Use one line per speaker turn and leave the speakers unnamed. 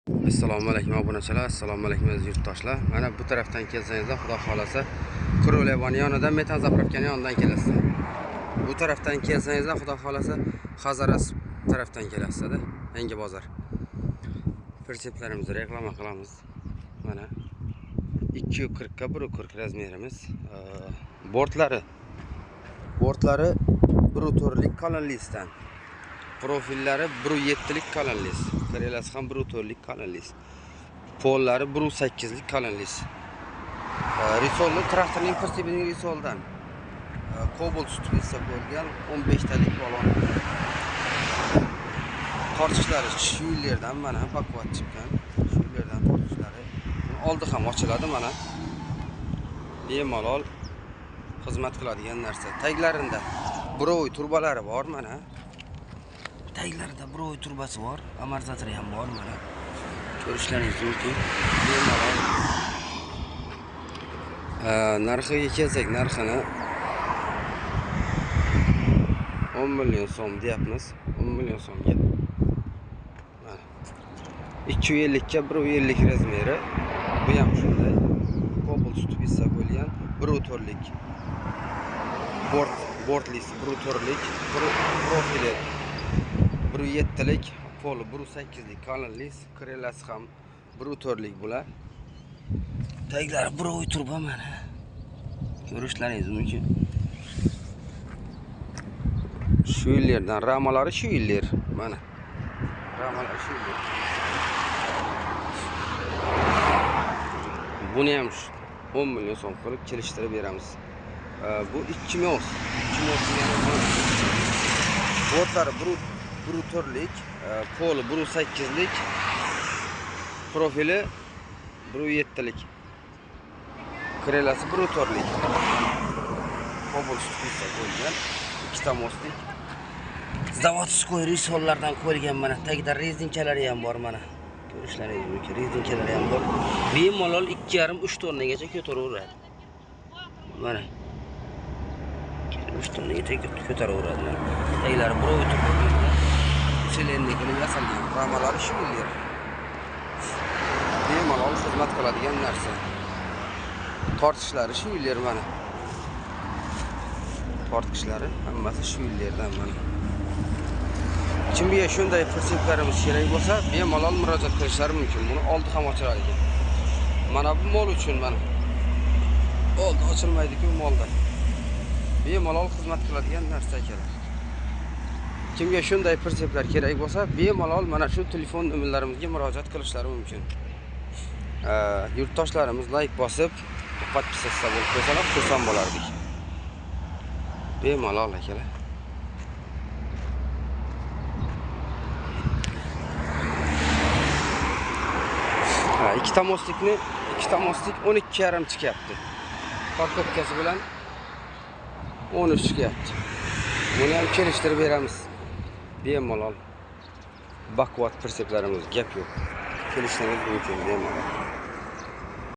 Assalomu alaykum obunachilar, assalomu alaykum aziz yurtdoshlar. Mana bu tarafdan kelsangizlar, xudo xolasa, Kurolevani yonidan metan zapravkani yonidan kelasiz. Bu tarafdan kelsangizlar, xudo xolasa, Xazaras tarafdan kelasizda, Yangi bozor. Pritseplarimizni reklama qilamiz. Mana 240 ga 140 razmerimiz. Bortlari 1.4lik qalinlikdan. Profillari 1.7lik qalinlik. Krelasi ham 1.4lik qalinlik. Pollari 1.8lik qalinlik. Risolni traktorning pritsepning risoldan. Cobalt tutib bo'lgan 15 talik balon. Tortishlari shu yerdan mana pakvat chiqqan. Shu yerdan tortishlari. Oldi ham ochiladi mana. Bemalol xizmat qiladigan narsa. Taglarida broy turbalari bor mana. Taglarida broy turbasi bor, amortizatori ham bor mana. Ko'rishlaringiz mumkin. Bemalol. Narxiga kelsak, narxini 10 million so'm deyapmiz. 10 million so'mga. Mana 250 ga 150 razmeri. Bu ham shunday. Cobalt tutib esa bo'lgan 1.4lik. Bortlis 1.4lik, profili 1.7lik, poli 1.8lik qalinlik, krelasi ham 1.4lik bular. Taglari broy turba mana. Ko'rishlaringiz mumkin. Shu yerdan ramalari shu yer mana. Ramalari shu yer. Buni ham 10 million so'm qilib kelishtirib beramiz. Bu 2 mos. 2 mos degan bortlari 1.4lik, poli 1.8lik, profili 1.7lik. Krelasi 1.4lik. Cobalt tutib qo'ygan. Ikkita moslik. Zavodskoy risollardan qo'yilgan mana. Tagida rezinkalari ham bor mana. Ko'rishlaringiz mumkin. Rezinkalari ham bor. Bemalol 2,5-3 tonnagacha ko'taraveradi. Mana. 3 tonnaga ko'taraveradi mana. Taglari broy turib silenlikni yasalgan. Ramalari shu yer. Bemalol xizmat qiladigan narsa. Tortishlari shu yer mana. Tortishlari hammasi shu yerdan mana. Kimga shunday pritseplarimiz kerak bo'lsa, bemalol murojaat qilishlari mumkin. Buni oldi ham ochiladi ekan. Mana bu mol uchun mana. Oldi ochilmaydi-ku molda. Bemalol xizmat qiladigan narsa ekan. Kimga shunday pritseplar kerak bo'lsa, bemalol mana shu telefon nomerlarimizga murojaat qilishlari mumkin. Yurtdoshlarimiz like bosib, podpisatsiya bo'lib qo'ysalar, xursand bo'lardik. Bemalol akalar. Ikkita moslik 12,5 chiqyapti. Parkovkasi bilan 13 chiqyapti. Buni ham kelishtirib beramiz. Bemalol. Bakvat pritseplarimiz gap yo'q. Kelishlaringiz mumkin bemalol.